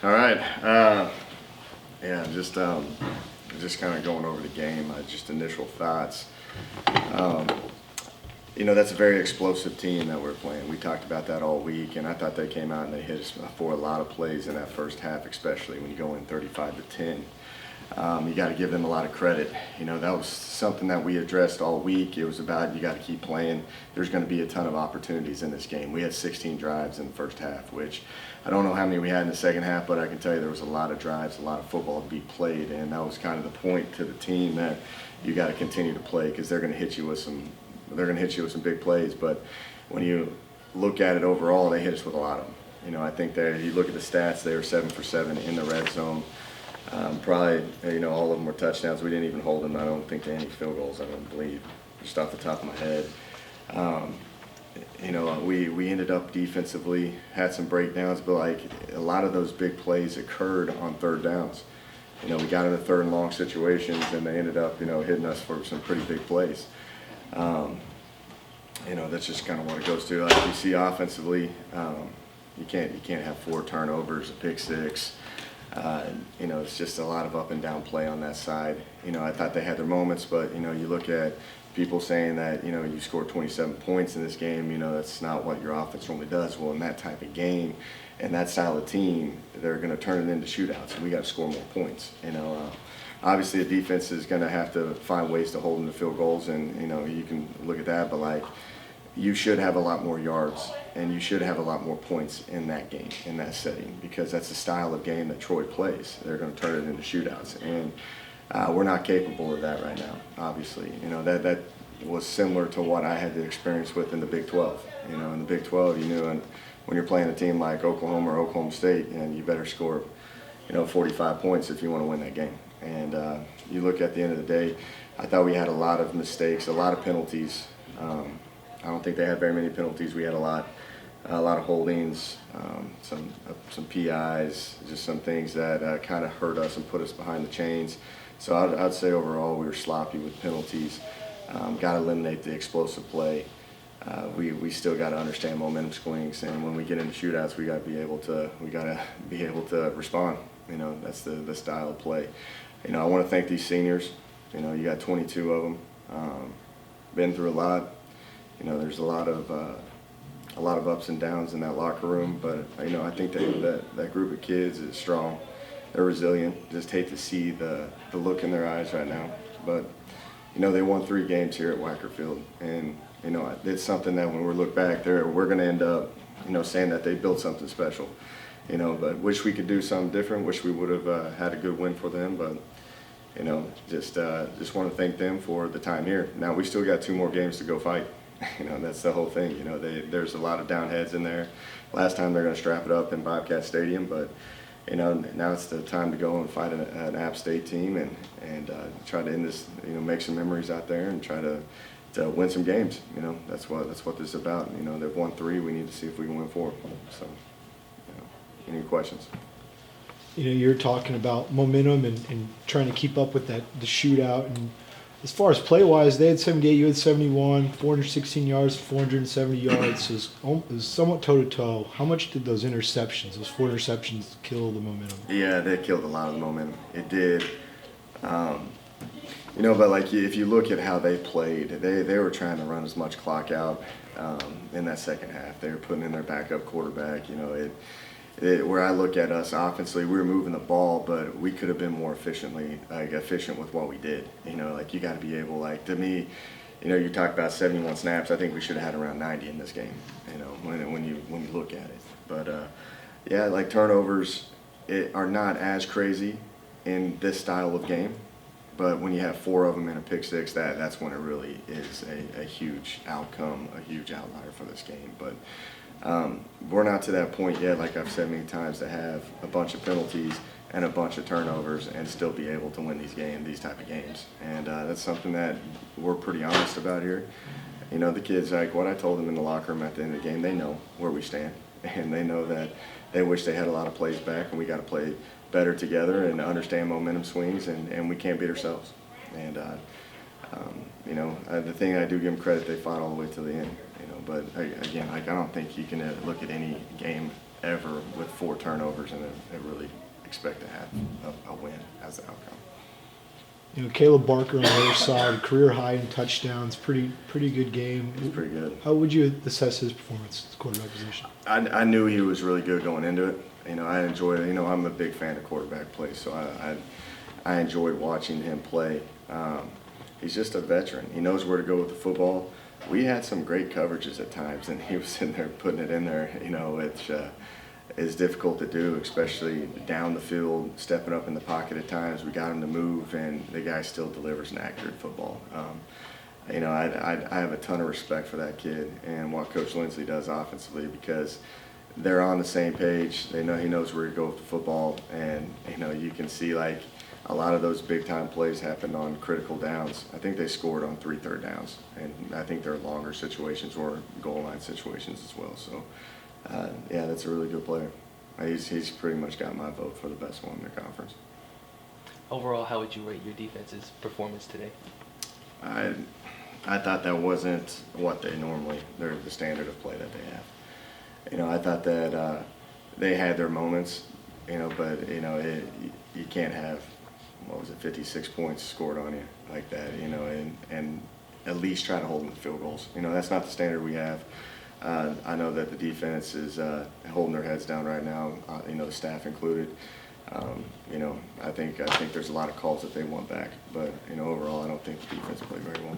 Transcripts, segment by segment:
All right. Yeah, just kind of going over the game. Just initial thoughts. Um, that's a very explosive team that we're playing. We talked about that all week, and I thought they came out and they hit us for a lot of plays in that first half, especially when you go in 35-10. You got to give them a lot of credit. That was something that we addressed all week. It was about you got to keep playing. There's going to be a ton of opportunities in this game. We had 16 drives in the first half, which I don't know how many we had in the second half, but I can tell you there was a lot of drives, a lot of football to be played, and that was kind of the point to the team that you got to continue to play because they're going to hit you with some big plays. But when you look at it overall, they hit us with a lot of them. I think you look at the stats, they were 7 for 7 in the red zone. Probably, all of them were touchdowns. We didn't even hold them, I don't think, to any field goals, I don't believe, just off the top of my head. We ended up defensively, had some breakdowns, but a lot of those big plays occurred on third downs. We got into third and long situations, and they ended up, hitting us for some pretty big plays. That's just kind of what it goes to. Like you see offensively, you can't have 4 turnovers, a pick 6. It's just a lot of up and down play on that side. I thought they had their moments, but you look at people saying that you scored 27 points in this game. That's not what your offense normally does. Well, in that type of game and that style of team, they're going to turn it into shootouts, and we got to score more points. Obviously, the defense is going to have to find ways to hold them to field goals, and you can look at that, but you should have a lot more yards and you should have a lot more points in that game, in that setting, because that's the style of game that Troy plays. They're going to turn it into shootouts, and we're not capable of that right now, obviously. That was similar to what I had to experience with in the Big 12. In the Big 12, and when you're playing a team like Oklahoma or Oklahoma State, and you better score 45 points if you want to win that game. And you look at the end of the day, I thought we had a lot of mistakes, a lot of penalties. I don't think they had very many penalties. We had a lot of holdings, some PIs, just some things that kind of hurt us and put us behind the chains. So I'd say overall we were sloppy with penalties. Got to eliminate the explosive play. We still got to understand momentum swings, and when we get into shootouts, we got to be able to respond. That's the style of play. I want to thank these seniors. You got 22 of them. Been through a lot. There's a lot of ups and downs in that locker room, but I think that group of kids is strong. They're resilient. Just hate to see the look in their eyes right now, but they won 3 games here at Wacker Field, and it's something that when we look back there, we're going to end up saying that they built something special. But wish we could do something different. Wish we would have had a good win for them, but just want to thank them for the time here. Now we still got 2 more games to go fight. That's the whole thing. There's a lot of down heads in there. Last time they're going to strap it up in Bobcat Stadium, but now it's the time to go and fight an App State team and try to end this. Make some memories out there and try to win some games. That's what this is about. They've won 3. We need to see if we can win 4. So, any questions? You're talking about momentum and trying to keep up with the shootout. And as far as play-wise, they had 78, you had 71, 416 yards, 470 yards. So it was somewhat toe-to-toe. How much did those 4 interceptions, kill the momentum? Yeah, they killed a lot of the momentum. It did. But if you look at how they played, they were trying to run as much clock out in that second half. They were putting in their backup quarterback. Where I look at us offensively, we were moving the ball, but we could have been more efficient with what we did. You got to be able, to me, you talk about 71 snaps. I think we should have had around 90 in this game. When you look at it. But turnovers are not as crazy in this style of game. But when you have 4 of them in a pick 6, that's when it really is a huge outcome, a huge outlier for this game. But we're not to that point yet, like I've said many times, to have a bunch of penalties and a bunch of turnovers and still be able to win these type of games. And that's something that we're pretty honest about here. The kids, what I told them in the locker room at the end of the game, they know where we stand. And they know that they wish they had a lot of plays back, and we got to play better together and understand momentum swings, and we can't beat ourselves. And, the thing I do give them credit, they fought all the way to the end. But again, I don't think you can look at any game ever with 4 turnovers and it really expect to have a win as an outcome. You know, Caleb Barker on the other side, career high in touchdowns, pretty good game. He's pretty good. How would you assess his performance at the quarterback position? I knew he was really good going into it. You know, I enjoyed it. You know, I'm a big fan of quarterback play, so I enjoyed watching him play. He's just a veteran. He knows where to go with the football. We had some great coverages at times, and he was in there putting it in there, you know, which is difficult to do, especially down the field, stepping up in the pocket at times. We got him to move, and the guy still delivers an accurate football. You know, I have a ton of respect for that kid and what Coach Lindsley does offensively, because they're on the same page. They know he knows where to go with the football, and you know, you can see like a lot of those big time plays happened on critical downs. I think they scored on 3 third downs, and I think they're longer situations or goal line situations as well. So yeah, that's a really good player. He's pretty much got my vote for the best one in the conference. Overall, how would you rate your defense's performance today? I thought that wasn't what they normally, they're the standard of play that they have. You know, I thought that they had their moments, you know, but, you know, you can't have, 56 points scored on you like that, you know, and at least try to hold them to field goals. You know, that's not the standard we have. I know that the defense is holding their heads down right now, you know, the staff included. You know, I think there's a lot of calls that they want back, but, you know, overall, I don't think the defense played very well.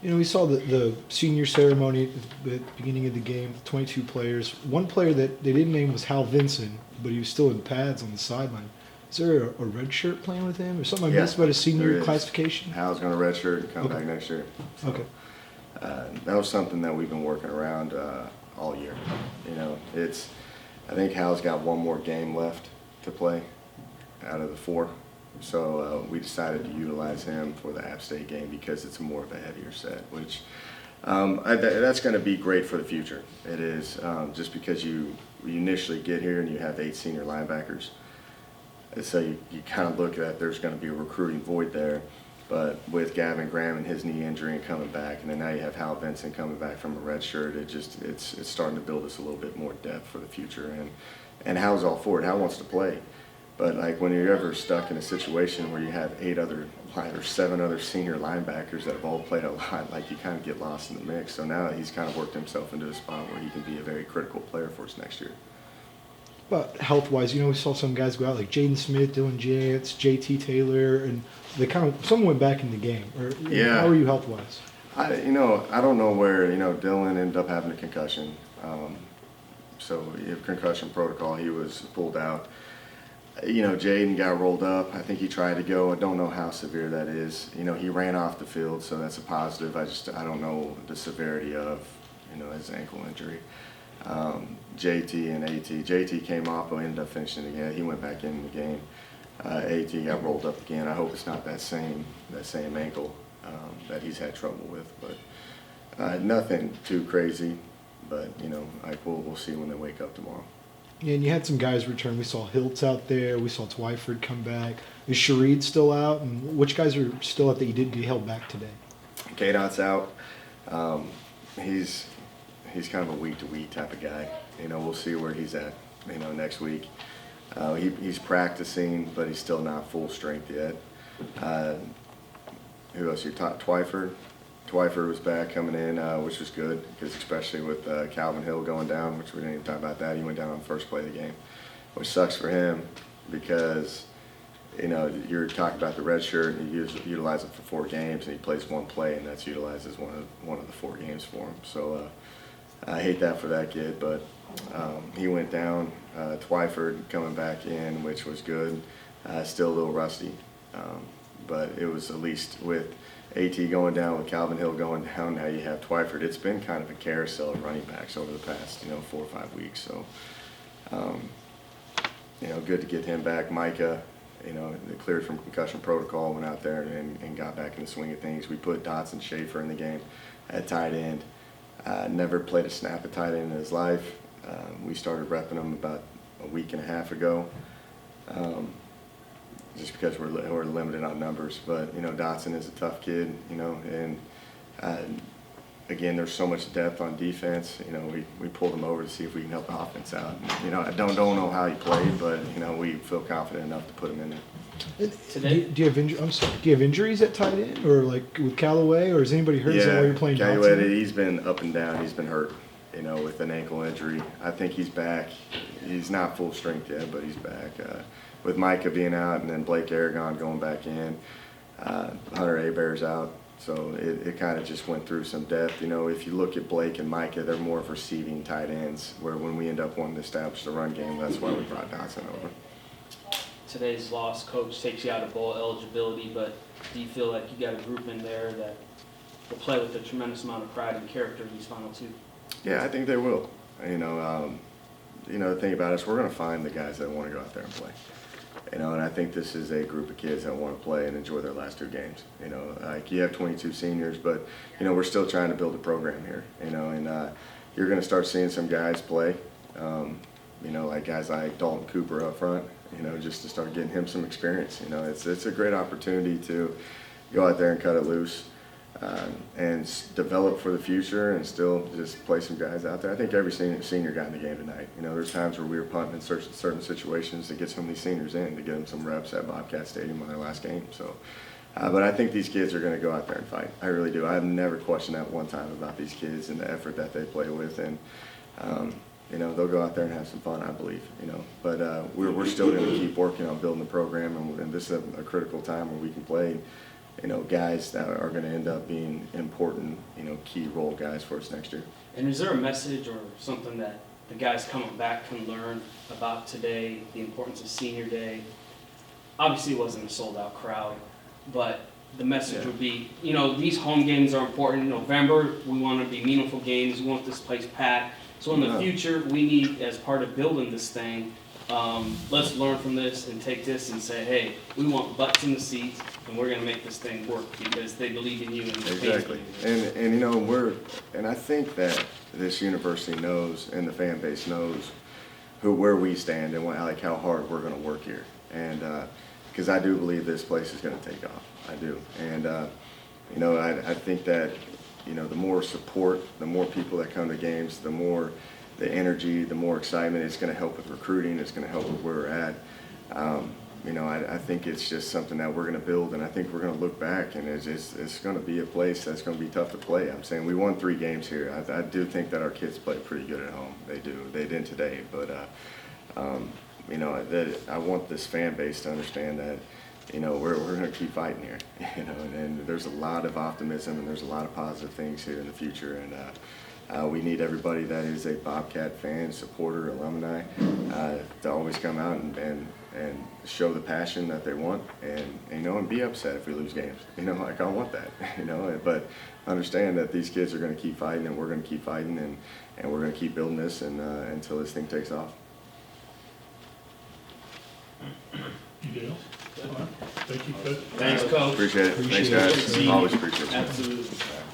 You know, we saw the senior ceremony at the beginning of the game, 22 players. One player that they didn't name was Hal Vinson, but he was still in pads on the sideline. Is there a red shirt playing with him, or something I missed about his senior classification? Hal's going to red shirt and come back next year. So, Okay. That was something that we've been working around all year. You know, I think Hal's got one more game left to play out of the 4. So we decided to utilize him for the App State game because it's more of a heavier set, which that's going to be great for the future. It is, just because you initially get here and you have 8 senior linebackers. And so you kind of look at there's going to be a recruiting void there. But with Gavin Graham and his knee injury and coming back, and then now you have Hal Benson coming back from a red shirt, it's starting to build us a little bit more depth for the future. And Hal's all for it. Hal wants to play. But like when you're ever stuck in a situation where you have 7 other senior linebackers that have all played a lot, like you kind of get lost in the mix. So now he's kind of worked himself into a spot where he can be a very critical player for us next year. But health-wise, you know, we saw some guys go out like Jaden Smith, Dylan Jantz, JT Taylor, and they some went back in the game. Or Yeah. How are you health-wise? I don't know where, Dylan ended up having a concussion. So concussion protocol, he was pulled out. Jaden got rolled up. I think he tried to go. I don't know how severe that is. He ran off the field, so that's a positive. I don't know the severity of, his ankle injury. JT and AT. JT came off, but ended up finishing again. He went back in the game. AT got rolled up again. I hope it's not that same ankle that he's had trouble with, but nothing too crazy. But we'll see when they wake up tomorrow. Yeah, and you had some guys return. We saw Hiltz out there. We saw Twyford come back. Is Shareed still out? And which guys are still out that you didn't get held back today? K-Dot's out. He's kind of a week-to-week type of guy. We'll see where he's at, next week. He's practicing, but he's still not full strength yet. Who else? You taught Twyford. Twyford was back coming in, which was good, because especially with Calvin Hill going down, which we didn't even talk about that. He went down on the first play of the game, which sucks for him because, you're talking about the red shirt, and you utilize it for 4 games, and he plays 1 play, and that's utilized as one of the 4 games for him. So I hate that for that kid, but he went down. Twyford coming back in, which was good. Still a little rusty, but it was at least with AT going down, with Calvin Hill going down, now you have Twyford. It's been kind of a carousel of running backs over the past, 4 or 5 weeks. So, good to get him back. Micah, they cleared from concussion protocol, went out there and got back in the swing of things. We put Dotson Schaefer in the game at tight end. Never played a snap at tight end in his life. We started repping him about a week and a half ago. Just because we're limited on numbers, but Dotson is a tough kid, and again, there's so much depth on defense. You know, we pulled him over to see if we can help the offense out. You know, I don't know how he played, but you know, we feel confident enough to put him in there. Today? Do you have I'm sorry. Do you have injuries at tight end, or like with Callaway, or is anybody hurt? Is that why you're playing Callaway, Johnson? he's been up and down. He's been hurt, you know, with an ankle injury. I think he's back. He's not full strength yet, but he's back. With Micah being out and then Blake Aragon going back in, Hunter Abear's out. So it kind of just went through some depth. You know, if you look at Blake and Micah, they're more of receiving tight ends, where when we end up wanting to establish the run game, that's why we brought Dotson over. Today's loss, coach, takes you out of bowl eligibility, but do you feel like you got a group in there that will play with a tremendous amount of pride and character in these final two? Yeah, I think they will. You know, the thing about it is we're going to find the guys that want to go out there and play. You know, and I think this is a group of kids that want to play and enjoy their last two games. You know, like you have 22 seniors, but, you know, we're still trying to build a program here, you know, and you're going to start seeing some guys play, you know, like guys like Dalton Cooper up front, you know, just to start getting him some experience. You know, it's a great opportunity to go out there and cut it loose and develop for the future and still just play some guys out there. I think every senior got in the game tonight. You know, there's times where we were punting in certain situations to get some of these seniors in, to get them some reps at Bobcat Stadium on their last game. So, but I think these kids are going to go out there and fight. I really do. I've never questioned that one time about these kids and the effort that they play with. And, you know, they'll go out there and have some fun, I believe, you know. But we're still going to keep working on building the program, and this is a critical time where we can play, you know, guys that are going to end up being important, you know, key role guys for us next year. And is there a message or something that the guys coming back can learn about today, the importance of senior day? Obviously it wasn't a sold out crowd, but the message would be, you know, these home games are important. In November, we want to be meaningful games. We want this place packed. So in the future, we need, as part of building this thing, let's learn from this and take this and say, hey, we want butts in the seats, and we're going to make this thing work because they believe in you and they Exactly. And you know, I think that this university knows and the fan base knows where we stand and like how hard we're going to work here. And because I do believe this place is going to take off. I do. And you know, I think that, you know, the more support, the more people that come to games, the more the energy, the more excitement. It's going to help with recruiting. It's going to help with where we're at. You know, I think it's just something that we're going to build, and I think we're going to look back, and it's going to be a place that's going to be tough to play. I'm saying we won 3 games here. I do think that our kids play pretty good at home. They do. They didn't today, but you know, that I want this fan base to understand that, you know, we're going to keep fighting here. You know, and there's a lot of optimism and there's a lot of positive things here in the future, and we need everybody that is a Bobcat fan, supporter, alumni, to always come out and show the passion that they want, and you know, and be upset if we lose games. You know, like I want that. You know, but understand that these kids are going to keep fighting, and we're going to keep fighting, and we're going to keep building this, and until this thing takes off. Anything else? All right. Thank you, Coach. Thanks, Coach. Appreciate it. Thanks, Appreciate it. guys. Always appreciate it. Absolutely.